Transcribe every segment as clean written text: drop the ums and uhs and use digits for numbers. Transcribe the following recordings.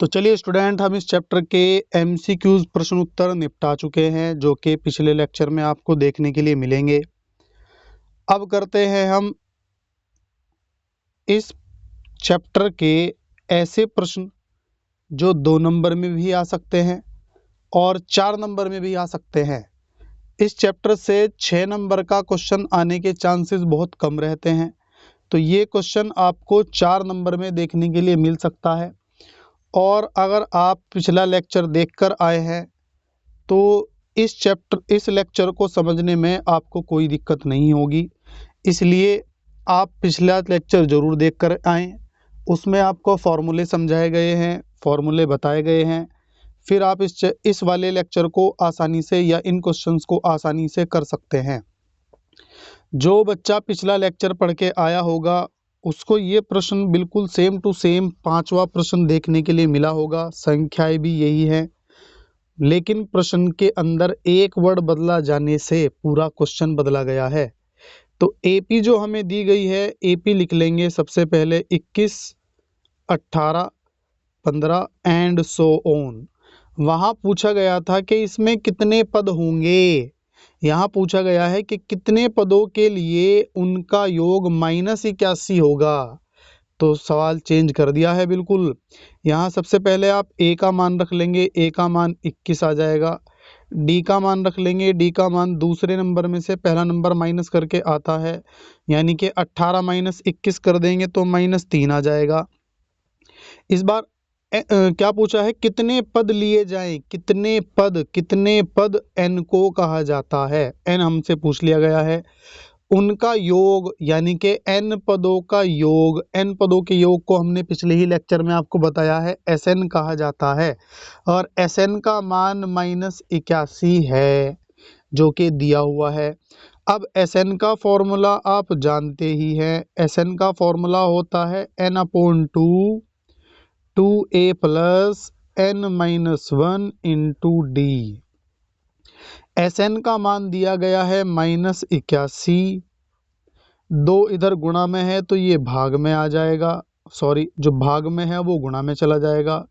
तो चलिए स्टूडेंट, हम इस चैप्टर के एमसीक्यूज प्रश्न उत्तर निपटा चुके हैं, जो कि पिछले लेक्चर में आपको देखने के लिए मिलेंगे। अब करते हैं हम इस चैप्टर के ऐसे प्रश्न जो 2 नंबर में भी आ सकते हैं और 4 नंबर में भी आ सकते हैं। इस चैप्टर से 6 नंबर का क्वेश्चन आने के चांसेस बहुत कम रहते हैं, तो ये क्वेश्चन आपको 4 नंबर में देखने के लिए मिल सकता है। और अगर आप पिछला लेक्चर देखकर आए हैं तो इस लेक्चर को समझने में आपको कोई दिक्कत नहीं होगी, इसलिए आप पिछला लेक्चर ज़रूर देखकर आएँ। उसमें आपको फॉर्मूले समझाए गए हैं, फॉर्मूले बताए गए हैं, फिर आप इस वाले लेक्चर को आसानी से या इन क्वेश्चंस को आसानी से कर सकते हैं। जो बच्चा पिछला लेक्चर पढ़ के आया होगा उसको ये प्रश्न बिल्कुल सेम टू सेम 5वां प्रश्न देखने के लिए मिला होगा, संख्याएं भी यही हैं, लेकिन प्रश्न के अंदर एक वर्ड बदला जाने से पूरा क्वेश्चन बदला गया है। तो एपी जो हमें दी गई है, एपी लिख लेंगे सबसे पहले 21, 18, 15 एंड सो ऑन। वहाँ पूछा गया था कि इसमें कितने पद होंगे। यहाँ पूछा गया है कि कितने पदों के लिए उनका योग -81 होगा। तो सवाल चेंज कर दिया है बिल्कुल। यहाँ सबसे पहले आप ए का मान रख लेंगे, ए का मान 21 आ जाएगा। डी का मान रख लेंगे, डी का मान दूसरे नंबर में से पहला नंबर माइनस करके आता है, यानी कि 18 - 21 कर देंगे तो -3 आ जाएगा। इस बार क्या पूछा है, कितने पद लिए जाएं, कितने पद n को कहा जाता है। n हमसे पूछ लिया गया है, उनका योग यानी कि n पदों का योग, n पदों के योग को हमने पिछले ही लेक्चर में आपको बताया है Sn कहा जाता है, और Sn का मान -81 है जो कि दिया हुआ है। अब Sn का फॉर्मूला आप जानते ही हैं, Sn का फॉर्मूला होता है n/2 2a + n-1 × d। Sn का मान दिया गया है -81, 2 इधर गुणा में है तो ये भाग में आ जाएगा, सॉरी जो भाग में है वो गुणा में चला जाएगा।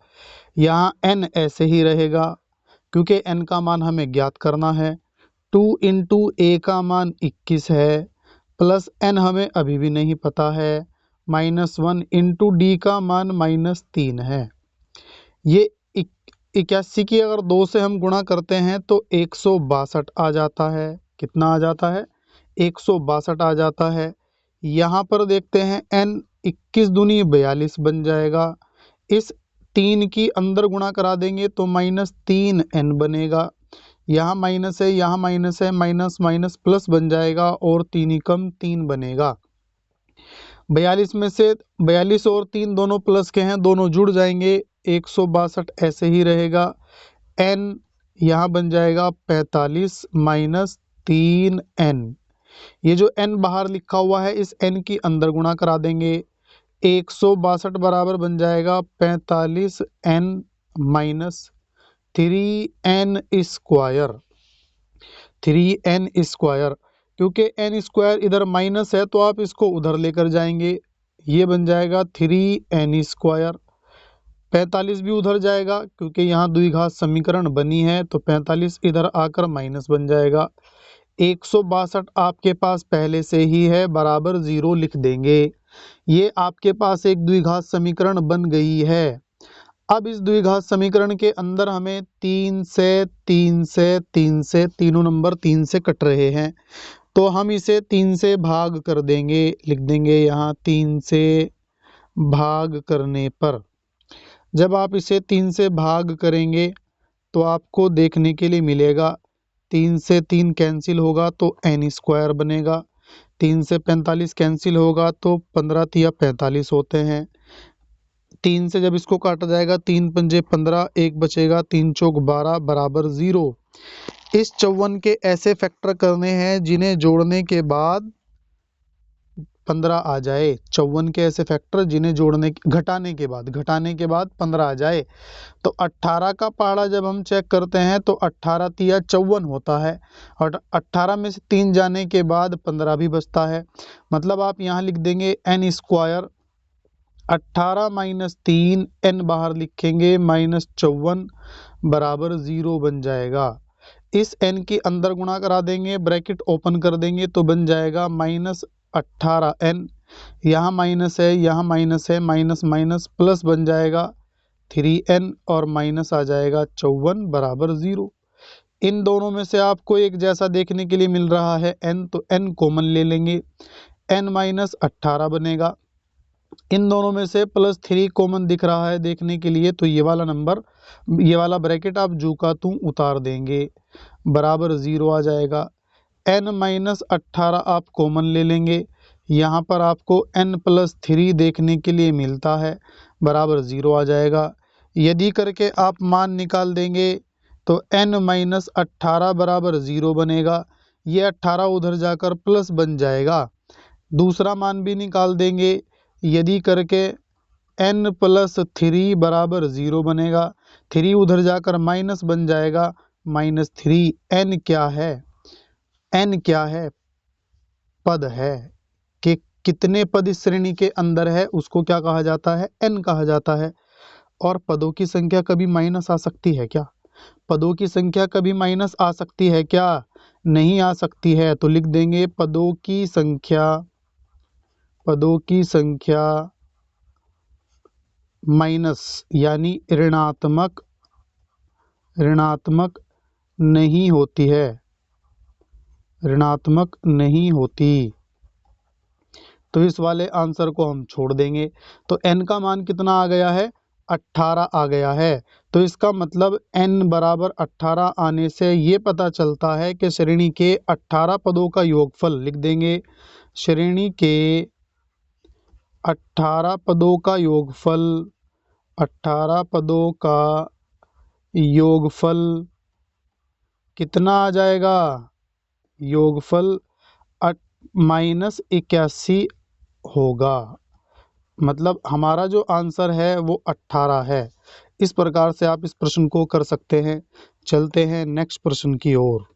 यहाँ n ऐसे ही रहेगा क्योंकि n का मान हमें ज्ञात करना है। 2 × a का मान 21 है, प्लस n हमें अभी भी नहीं पता है, -1 × d का मान -3 है। ये 81 की अगर 2 से हम गुणा करते हैं तो 162 आ जाता है। कितना आ जाता है? 162 आ जाता है। यहाँ पर देखते हैं n 21 दूनी 42 बन जाएगा। इस 3 की अंदर गुणा करा देंगे तो -3n बनेगा। यहाँ माइनस है, यहाँ माइनस है, माइनस माइनस प्लस बन जाएगा और 3 कम 3 बनेगा। 42 में से 42 और 3 दोनों प्लस के हैं, दोनों जुड़ जाएंगे, 162 ऐसे ही रहेगा। n यहाँ बन जाएगा 45 - 3n। ये जो n बाहर लिखा हुआ है इस n की अंदर गुणा करा देंगे, 162 बराबर बन जाएगा 45n - 3n square. 3n square, क्योंकि n स्क्वायर इधर माइनस है तो आप इसको उधर लेकर जाएंगे, ये बन जाएगा 3n स्क्वायर। 45 भी उधर जाएगा क्योंकि यहाँ द्विघात समीकरण बनी है तो 45 इधर आकर माइनस बन जाएगा। 162 आपके पास पहले से ही है, बराबर 0 लिख देंगे। ये आपके पास एक द्विघात समीकरण बन गई है। अब इस द्विघात समीकरण के अंदर हमें 3 से 3 से 3 से तीनों नंबर 3 से कट रहे हैं, तो हम इसे 3 से भाग कर देंगे, लिख देंगे यहाँ 3 से भाग करने पर। जब आप इसे 3 से भाग करेंगे तो आपको देखने के लिए मिलेगा 3 से 3 कैंसिल होगा तो n स्क्वायर बनेगा, 3 से 45 कैंसिल होगा तो 15 तिया 45 होते हैं। 3 से जब इसको काटा जाएगा 3 पंजे 15, 1 बचेगा, 3 चौक 12 बराबर 0। इस 54 के ऐसे फैक्टर करने हैं जिन्हें जोड़ने के बाद 15 आ जाए। 54 के ऐसे फैक्टर जिन्हें घटाने के बाद 15 आ जाए। तो 18 का पहाड़ा जब हम चेक करते हैं तो 18 तिया 54 होता है, और 18 में से 3 जाने के बाद 15 भी बचता है। मतलब आप यहाँ लिख देंगे n स्क्वायर 18 माइनस 3, n बाहर लिखेंगे -54 बराबर 0 बन जाएगा। इस n के अंदर गुणा करा देंगे, ब्रैकेट ओपन कर देंगे तो बन जाएगा -18n। यहाँ माइनस है, यहाँ माइनस है, माइनस माइनस प्लस बन जाएगा 3n और माइनस आ जाएगा 54 बराबर 0। इन दोनों में से आपको एक जैसा देखने के लिए मिल रहा है n, तो n कॉमन ले लेंगे, n माइनस 18 बनेगा। इन दोनों में से +3 कॉमन दिख रहा है देखने के लिए, तो ये वाला नंबर, ये वाला ब्रैकेट आप जू का तू उतार देंगे, बराबर 0 आ जाएगा। n माइनस 18 आप कॉमन ले लेंगे, यहाँ पर आपको n+3 देखने के लिए मिलता है, बराबर 0 आ जाएगा। यदि करके आप मान निकाल देंगे तो n माइनस 18 बराबर 0 बनेगा। ये 18 उधर जाकर प्लस बन जाएगा। दूसरा मान भी निकाल देंगे, यदि करके n+3 बराबर 0 बनेगा। 3 उधर जाकर माइनस बन जाएगा, -3। n क्या है? n क्या है? पद है। कि कितने पद इस श्रेणी के अंदर है उसको क्या कहा जाता है? n कहा जाता है। और पदों की संख्या कभी माइनस आ सकती है क्या? पदों की संख्या कभी माइनस आ सकती है क्या? नहीं आ सकती है। तो लिख देंगे पदों की संख्या, पदों की संख्या माइनस यानी ऋणात्मक, ऋणात्मक नहीं होती है, ऋणात्मक नहीं होती। तो इस वाले आंसर को हम छोड़ देंगे। तो n का मान कितना आ गया है? 18 आ गया है। तो इसका मतलब n बराबर 18 आने से ये पता चलता है कि श्रेणी के 18 पदों का योगफल, लिख देंगे श्रेणी के 18 पदों का योगफल, 18 पदों का योगफल कितना आ जाएगा? योगफल -81 होगा। मतलब हमारा जो आंसर है वो 18 है। इस प्रकार से आप इस प्रश्न को कर सकते हैं। चलते हैं नेक्स्ट प्रश्न की ओर।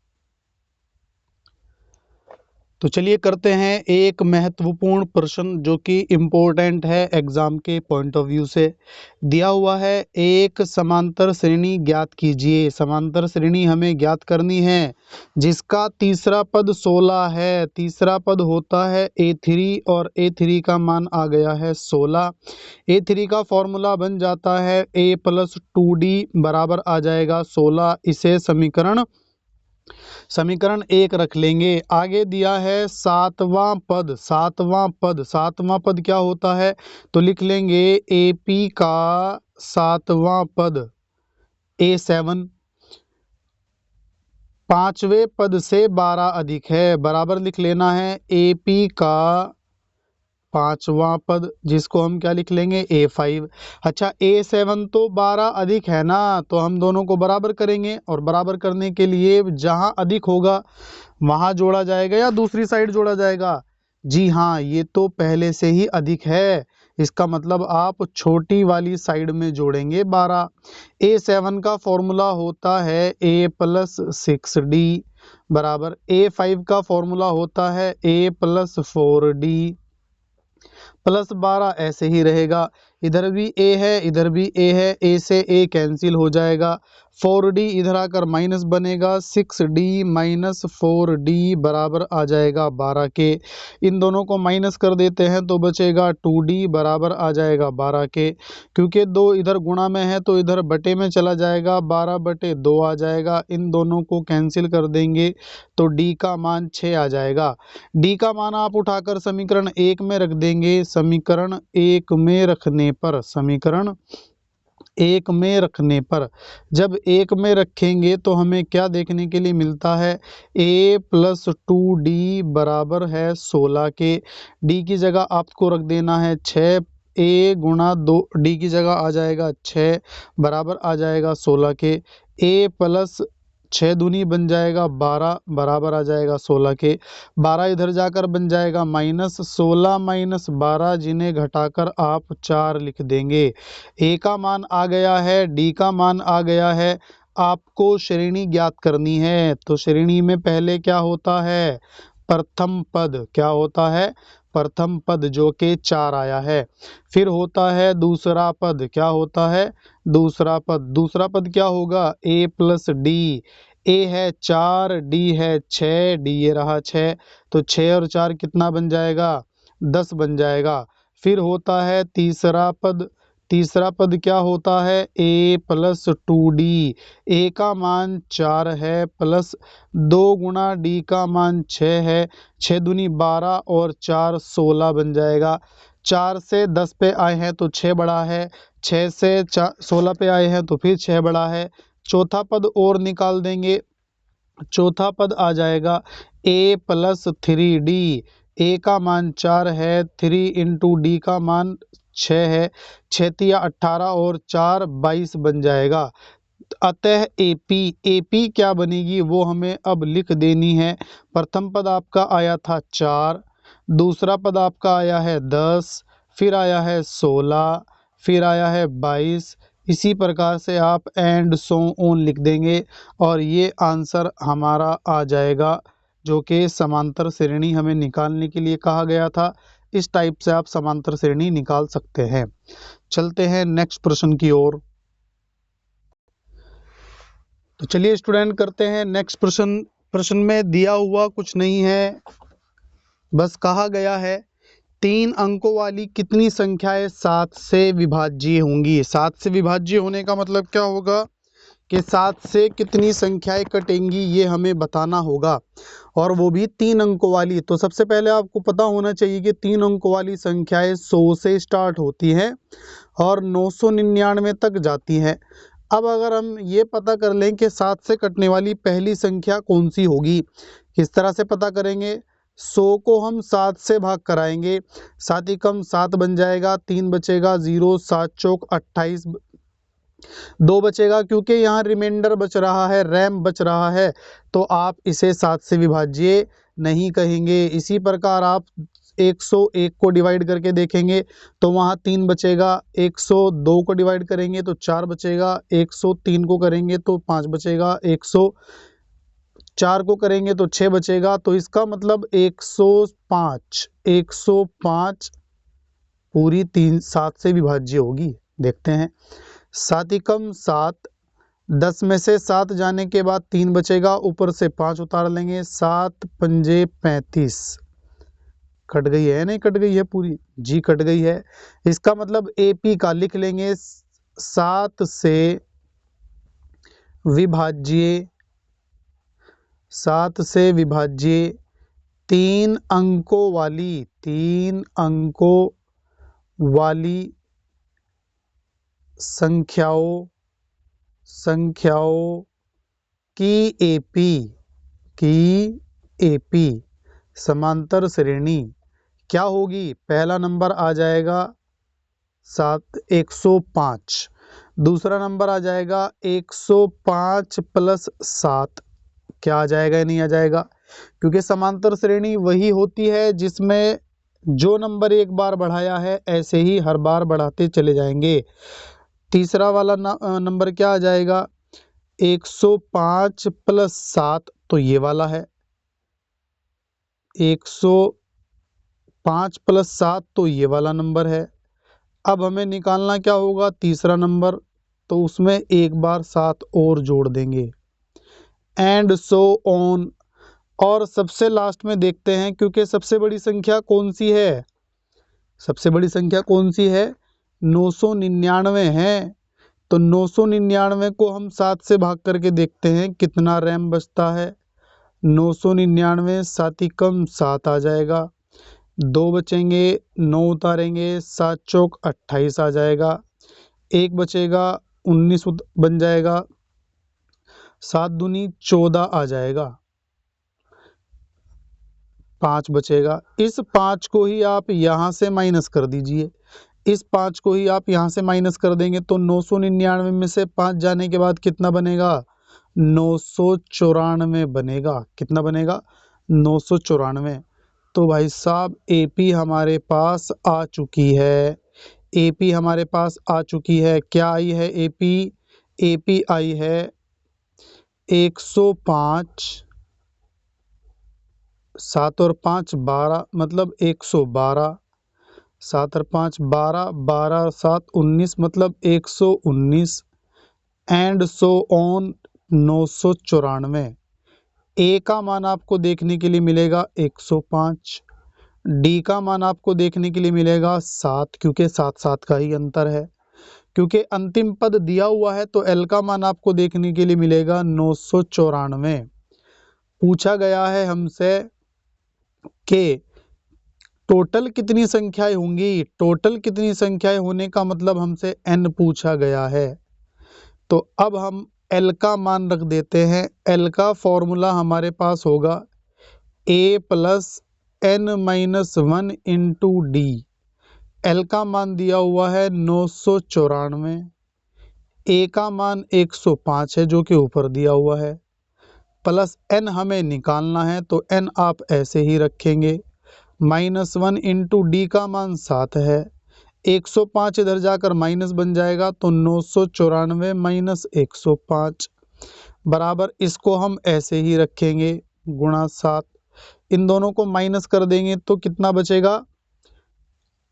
तो चलिए करते हैं एक महत्वपूर्ण प्रश्न जो कि इम्पोर्टेंट है एग्जाम के पॉइंट ऑफ व्यू से। दिया हुआ है एक समांतर श्रेणी ज्ञात कीजिए। समांतर श्रेणी हमें ज्ञात करनी है जिसका तीसरा पद 16 है। तीसरा पद होता है a3 और a3 का मान आ गया है 16। a3 का फॉर्मूला बन जाता है a+2d बराबर आ जाएगा 16। इसे समीकरण 1 रख लेंगे। आगे दिया है सातवां पद। सातवां पद क्या होता है? तो लिख लेंगे AP का सातवां पद A7। पांचवें पद से 12 अधिक है, बराबर लिख लेना है AP का पांचवां पद, जिसको हम क्या लिख लेंगे? A5। अच्छा, A7 तो 12 अधिक है ना, तो हम दोनों को बराबर करेंगे और बराबर करने के लिए जहां अधिक होगा वहां जोड़ा जाएगा या दूसरी साइड जोड़ा जाएगा? जी हाँ, ये तो पहले से ही अधिक है। इसका मतलब आप छोटी वाली साइड में जोड़ेंगे 12। A7 का फॉर्मूला होता है A+6D बराबर A5 का फॉर्मूला होता है A+4D +12 ऐसे ही रहेगा। इधर भी a है, इधर भी a है, a से a कैंसिल हो जाएगा। 4d इधर आकर माइनस बनेगा, 6d माइनस 4d बराबर आ जाएगा 12 के। इन दोनों को माइनस कर देते हैं तो बचेगा 2d बराबर आ जाएगा 12 के। क्योंकि 2 इधर गुणा में है तो इधर बटे में चला जाएगा, 12/2 आ जाएगा। इन दोनों को कैंसिल कर देंगे तो d का मान 6 आ जाएगा। d का मान आप उठाकर समीकरण 1 में रख देंगे। समीकरण 1 में रखने पर, समीकरण 1 में रखने पर, जब 1 में रखेंगे तो हमें क्या देखने के लिए मिलता है? a+2d बराबर है 16 के। d की जगह आपको रख देना है 6। a गुणा 2 d की जगह आ जाएगा 6 बराबर आ जाएगा 16 के। a+6 दूनी बन जाएगा 12 बराबर आ जाएगा 16 के। 12 इधर जाकर बन जाएगा -16 - 12, जिन्हें घटाकर आप 4 लिख देंगे। ए का मान आ गया है, डी का मान आ गया है। आपको श्रेणी ज्ञात करनी है। तो श्रेणी में पहले क्या होता है? प्रथम पद। क्या होता है? प्रथम पद जो कि 4 आया है। फिर होता है दूसरा पद, क्या होता है दूसरा पद? दूसरा पद क्या होगा? a plus D. a है 4, d है 6, d ये रहा 6, तो 6 और 4 कितना बन जाएगा? 10 बन जाएगा। फिर होता है तीसरा पद। तीसरा पद क्या होता है? a plus 2d। a का मान 4 है प्लस 2 गुणा d का मान 6 है, 6 दूनी 12 और 4 16 बन जाएगा। 4 से 10 पे आए हैं तो 6 बड़ा है, 6 से 16 पे आए हैं तो फिर 6 बड़ा है। चौथा पद और निकाल देंगे, चौथा पद आ जाएगा a प्लस 3d। a का मान 4 है, 3 इंटू डी का मान 6 है, 6 तिया 18 और 4 22 बन जाएगा। अतः एपी, एपी क्या बनेगी वो हमें अब लिख देनी है। प्रथम पद आपका आया था 4, दूसरा पद आपका आया है 10, फिर आया है 16, फिर आया है 22। इसी प्रकार से आप एंड सो ऑन लिख देंगे और ये आंसर हमारा आ जाएगा, जो कि समांतर श्रेणी हमें निकालने के लिए कहा गया था। इस टाइप से आप समांतर श्रेणी निकाल सकते हैं। चलते हैं नेक्स्ट प्रश्न की ओर। तो चलिए स्टूडेंट करते हैं नेक्स्ट प्रश्न। प्रश्न में दिया हुआ कुछ नहीं है, बस कहा गया है 3 अंकों वाली कितनी संख्याएं 7 से विभाज्य होंगी। 7 से विभाज्य होने का मतलब क्या होगा कि 7 से कितनी संख्याएं कटेंगी ये हमें बताना होगा, और वो भी 3 अंकों वाली। तो सबसे पहले आपको पता होना चाहिए कि 3 अंकों वाली संख्याएं 100 से स्टार्ट होती हैं और 999 तक जाती हैं। अब अगर हम ये पता कर लें कि 7 से कटने वाली पहली संख्या कौन सी होगी, किस तरह से पता करेंगे? 100 को हम 7 से भाग कराएंगे, 7 ही कम 7 बन जाएगा, 3 बचेगा 0, 7 चौक 28, 2 बचेगा क्योंकि यहाँ रिमाइंडर बच रहा है, रैम बच रहा है, तो आप इसे 7 से विभाज्य नहीं कहेंगे। इसी प्रकार आप 101 को डिवाइड करके देखेंगे तो वहाँ 3 बचेगा, 102 को डिवाइड करेंगे तो 4 बचेगा, 103 को करेंगे तो 5 बचेगा, 104 को करेंगे तो 6 बचेगा। तो इसका मतलब 105 पूरी 7 से विभाज्य होगी। देखते हैं, 7 ही कम 7, 10 में से 7 जाने के बाद 3 बचेगा, ऊपर से 5 उतार लेंगे, 7 पंजे 35। कट गई है, नहीं कट गई है पूरी? जी कट गई है। इसका मतलब एपी का लिख लेंगे 7 से विभाज्य, 7 से विभाज्य 3 अंकों वाली, 3 अंकों वाली संख्याओं की एपी समांतर श्रेणी क्या होगी? पहला नंबर आ जाएगा 105, दूसरा नंबर आ जाएगा 105 प्लस 7। क्या आ जाएगा या नहीं आ जाएगा? क्योंकि समांतर श्रेणी वही होती है जिसमें जो नंबर एक बार बढ़ाया है ऐसे ही हर बार बढ़ाते चले जाएंगे। तीसरा वाला नंबर क्या आ जाएगा? 105 प्लस 7, तो ये वाला है 105 प्लस 7, तो ये वाला नंबर है। अब हमें निकालना क्या होगा? तीसरा नंबर, तो उसमें एक बार 7 और जोड़ देंगे, एंड सो ऑन। और सबसे लास्ट में देखते हैं, क्योंकि सबसे बड़ी संख्या कौन सी है? सबसे बड़ी संख्या कौन सी है? 999 है। तो 999 को हम 7 से भाग करके देखते हैं कितना रैम बचता है। 999 7 ही कम 7 आ जाएगा, 2 बचेंगे, 9 उतारेंगे, 7 चौक 28 आ जाएगा, 1 बचेगा 19 बन जाएगा, 7 दूनी 14 आ जाएगा, 5 बचेगा। इस 5 को ही आप यहाँ से माइनस कर दीजिए, इस 5 को ही आप यहाँ से माइनस कर देंगे तो 999 में से 5 जाने के बाद कितना बनेगा? 994 बनेगा। कितना बनेगा? 994। तो भाई साहब एपी हमारे पास आ चुकी है, एपी हमारे पास आ चुकी है। क्या आई है एपी? एपी आई है 105 7 और 5 12 मतलब 112, 7 और 5 12, 12 7 19 मतलब 119 एंड सो ऑन 994। ए का मान आपको देखने के लिए मिलेगा 105, डी का मान आपको देखने के लिए मिलेगा 7, क्योंकि 7 7 का ही अंतर है। क्योंकि अंतिम पद दिया हुआ है तो एल का मान आपको देखने के लिए मिलेगा 994। पूछा गया है हमसे कि टोटल कितनी संख्याएं होंगी। टोटल कितनी संख्याएं होने का मतलब हमसे n पूछा गया है। तो अब हम l का मान रख देते हैं। l का फॉर्मूला हमारे पास होगा a plus n minus 1 into D. l का मान दिया हुआ है 994, a का मान 105 है जो कि ऊपर दिया हुआ है, प्लस n हमें निकालना है तो n आप ऐसे ही रखेंगे। -1 इंटू डी का मान 7 है, 105 इधर जाकर माइनस बन जाएगा तो 994 माइनस 105 बराबर, इसको हम ऐसे ही रखेंगे गुणा 7। इन दोनों को माइनस कर देंगे तो कितना बचेगा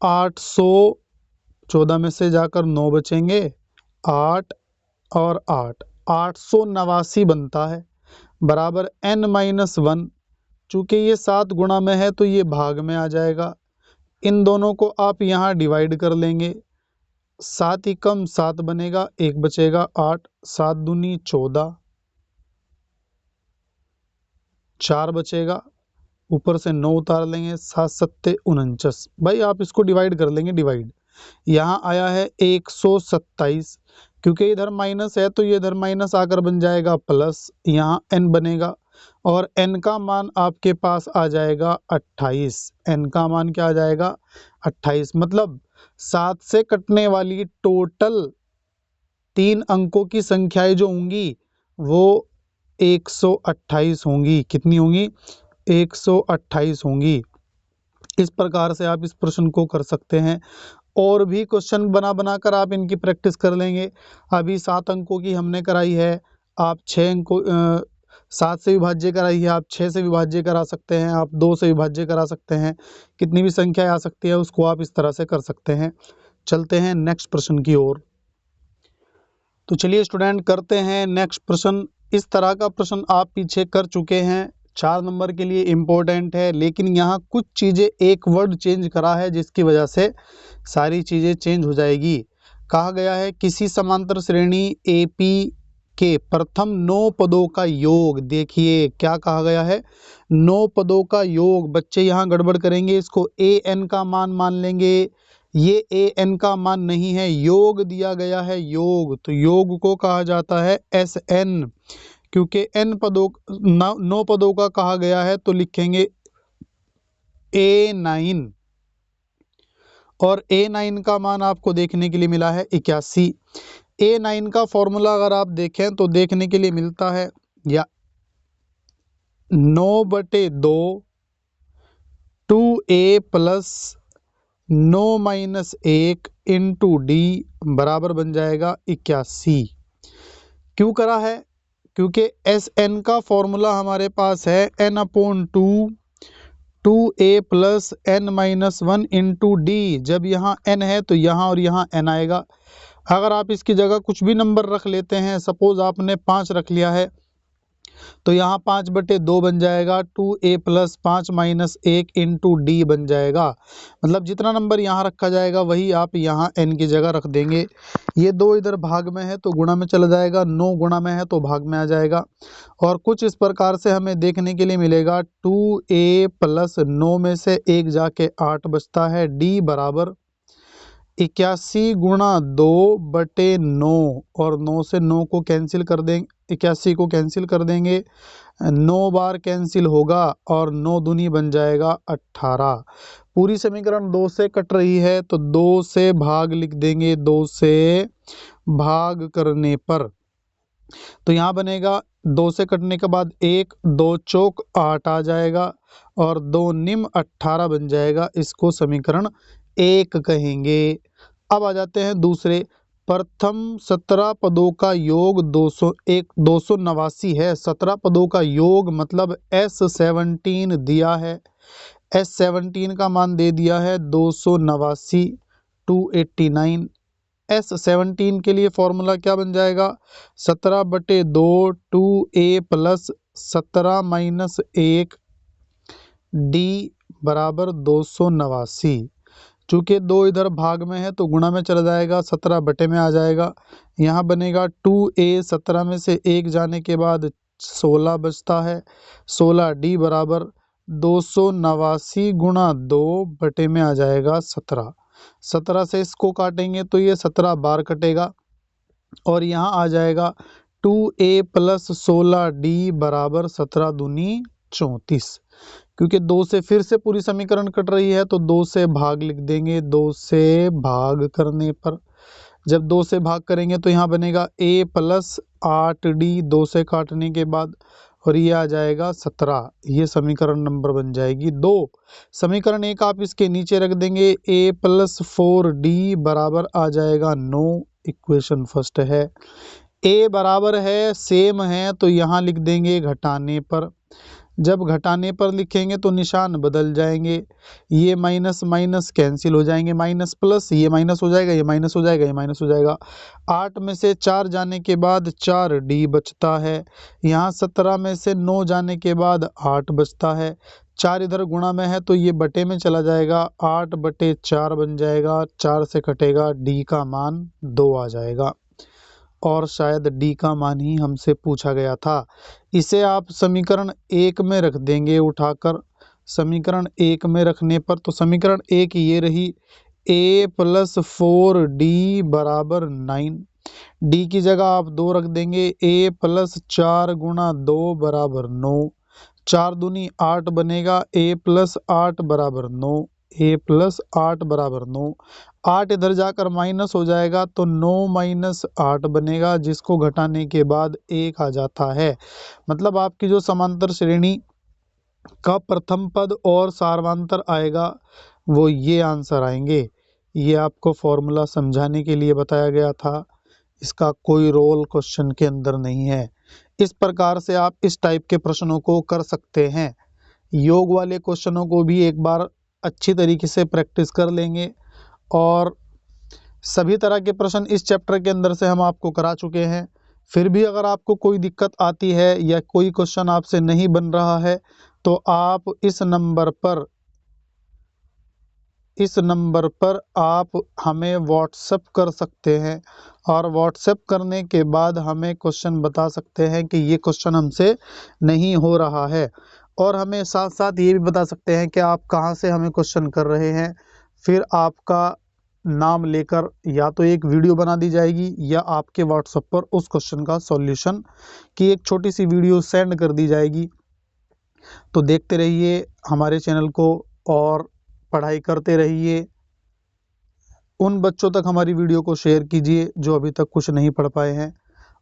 814 में से जाकर 9 बचेंगे, 8 और 8 889 बनता है बराबर n-1। चूंकि ये 7 गुणा में है तो ये भाग में आ जाएगा। इन दोनों को आप यहाँ डिवाइड कर लेंगे, 7 ही कम 7 बनेगा, 1 बचेगा 8, 7 दूनी 14, 4 बचेगा, ऊपर से 9 उतार लेंगे, 7 सत्ते 49। भाई आप इसको डिवाइड कर लेंगे, डिवाइड यहाँ आया है 127, क्योंकि इधर माइनस है तो ये इधर माइनस आकर बन जाएगा प्लस, यहाँ n बनेगा और n का मान आपके पास आ जाएगा 28। n का मान क्या आ जाएगा 28, मतलब 7 से कटने वाली टोटल 3 अंकों की संख्याएं जो होंगी वो 128 होंगी। कितनी होंगी 128 होंगी। इस प्रकार से आप इस प्रश्न को कर सकते हैं। और भी क्वेश्चन बना बनाकर आप इनकी प्रैक्टिस कर लेंगे। अभी 7 अंकों की हमने कराई है, आप 6 अंकों 7 से विभाज्य कराई है, आप 6 से विभाज्य करा सकते हैं, आप 2 से विभाज्य करा सकते हैं। कितनी भी संख्या आ सकती है उसको आप इस तरह से कर सकते हैं। चलते हैं नेक्स्ट प्रश्न की ओर। तो चलिए स्टूडेंट करते हैं नेक्स्ट प्रश्न। इस तरह का प्रश्न आप पीछे कर चुके हैं, 4 नंबर के लिए इम्पोर्टेंट है, लेकिन यहाँ कुछ चीज़ें एक वर्ड चेंज करा है जिसकी वजह से सारी चीज़ें चेंज हो जाएगी। कहा गया है किसी समांतर श्रेणी AP के प्रथम 9 पदों का योग। देखिए क्या कहा गया है, 9 पदों का योग। बच्चे यहाँ गड़बड़ करेंगे, इसको AN का मान लेंगे, ये AN का मान नहीं है, योग दिया गया है योग, तो योग को कहा जाता है SN। क्योंकि n पदों 9 पदों का कहा गया है तो लिखेंगे A9 और A9 का मान आपको देखने के लिए मिला है 81। A9 का फॉर्मूला अगर आप देखें तो देखने के लिए मिलता है या 9/2 2A प्लस 9-1 इंटू डी बराबर बन जाएगा 81। क्यों करा है, क्योंकि SN का फॉर्मूला हमारे पास है n/2 2A plus n-1 into D. जब यहाँ n है तो यहाँ और यहाँ n आएगा। अगर आप इसकी जगह कुछ भी नंबर रख लेते हैं, सपोज आपने 5 रख लिया है तो यहाँ 5/2 बन जाएगा, 2A प्लस 5-1 इंटू डी बन जाएगा। मतलब जितना नंबर यहाँ रखा जाएगा वही आप यहाँ n की जगह रख देंगे। ये 2 इधर भाग में है तो गुणा में चला जाएगा, 9 गुणा में है तो भाग में आ जाएगा। और कुछ इस प्रकार से हमें देखने के लिए मिलेगा 2A प्लस 9 में से 1 जाके 8 बचता है, डी बराबर 81 गुणा 2/9 और 9 से 9 को कैंसिल कर देंगे, 81 को कैंसिल कर देंगे, 9 बार कैंसिल होगा और 9 दूनी बन जाएगा 18। पूरी समीकरण 2 से कट रही है तो 2 से भाग लिख देंगे, 2 से भाग करने पर तो यहाँ बनेगा 2 से कटने के बाद 1 2 चौक 8 आ जाएगा और 2 निम 18 बन जाएगा। इसको समीकरण 1 कहेंगे। अब आ जाते हैं दूसरे, प्रथम 17 पदों का योग 289 है। 17 पदों का योग मतलब S17 दिया है, S17 का मान दे दिया है 289, 289। S17 के लिए फॉर्मूला क्या बन जाएगा, 17/2 2a प्लस 17 माइनस 1 d बराबर 289। चूंकि 2 इधर भाग में है तो गुणा में चला जाएगा, 17 बटे में आ जाएगा। यहाँ बनेगा 2a, 17 में से 1 जाने के बाद 16 बचता है, 16d बराबर 289 गुणा 2 बटे में आ जाएगा 17। 17 से इसको काटेंगे तो ये 17 बार कटेगा और यहाँ आ जाएगा 2a प्लस 16d बराबर 17 दूनी 34। क्योंकि 2 से फिर से पूरी समीकरण कट रही है तो 2 से भाग लिख देंगे। 2 से भाग करने पर जब 2 से भाग करेंगे तो यहाँ बनेगा a प्लस 8d 2 से काटने के बाद, और ये आ जाएगा 17। ये समीकरण नंबर बन जाएगी 2। समीकरण 1 आप इसके नीचे रख देंगे, a प्लस 4d बराबर आ जाएगा 9। इक्वेशन फर्स्ट है। a बराबर है सेम है तो यहाँ लिख देंगे घटाने पर। जब घटाने पर लिखेंगे तो निशान बदल जाएंगे, ये माइनस माइनस कैंसिल हो जाएंगे, माइनस प्लस, ये माइनस हो जाएगा, ये माइनस हो जाएगा, ये माइनस हो जाएगा। 8 में से 4 जाने के बाद 4d बचता है। यहाँ 17 में से 9 जाने के बाद 8 बचता है। 4 इधर गुणा में है तो ये बटे में चला जाएगा, 8/4 बन जाएगा। 4 से कटेगा, d का मान 2 आ जाएगा। और शायद d का मान ही हमसे पूछा गया था। इसे आप समीकरण 1 में रख देंगे उठाकर। समीकरण 1 में रखने पर तो समीकरण 1 ये रही, a प्लस 4d बराबर 9। d की जगह आप 2 रख देंगे, a प्लस 4 गुणा 2 बराबर 9। 4 दूनी 8 बनेगा, a प्लस 8 बराबर 9, a प्लस 8 बराबर 9। 8 इधर जाकर माइनस हो जाएगा तो 9 माइनस 8 बनेगा, जिसको घटाने के बाद 1 आ जाता है। मतलब आपकी जो समांतर श्रेणी का प्रथम पद और सार्वंतर आएगा वो ये आंसर आएंगे। ये आपको फॉर्मूला समझाने के लिए बताया गया था, इसका कोई रोल क्वेश्चन के अंदर नहीं है। इस प्रकार से आप इस टाइप के प्रश्नों को कर सकते हैं। योग वाले क्वेश्चनों को भी एक बार अच्छी तरीके से प्रैक्टिस कर लेंगे, और सभी तरह के प्रश्न इस चैप्टर के अंदर से हम आपको करा चुके हैं। फिर भी अगर आपको कोई दिक्कत आती है या कोई क्वेश्चन आपसे नहीं बन रहा है तो आप इस नंबर पर आप हमें व्हाट्सएप कर सकते हैं, और व्हाट्सएप करने के बाद हमें क्वेश्चन बता सकते हैं कि ये क्वेश्चन हमसे नहीं हो रहा है, और हमें साथ साथ ये भी बता सकते हैं कि आप कहाँ से हमें क्वेश्चन कर रहे हैं। फिर आपका नाम लेकर या तो एक वीडियो बना दी जाएगी या आपके व्हाट्सएप पर उस क्वेश्चन का सॉल्यूशन की एक छोटी सी वीडियो सेंड कर दी जाएगी। तो देखते रहिए हमारे चैनल को और पढ़ाई करते रहिए। उन बच्चों तक हमारी वीडियो को शेयर कीजिए जो अभी तक कुछ नहीं पढ़ पाए हैं,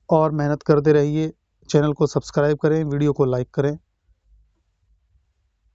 और मेहनत करते रहिए। चैनल को सब्सक्राइब करें, वीडियो को लाइक करें।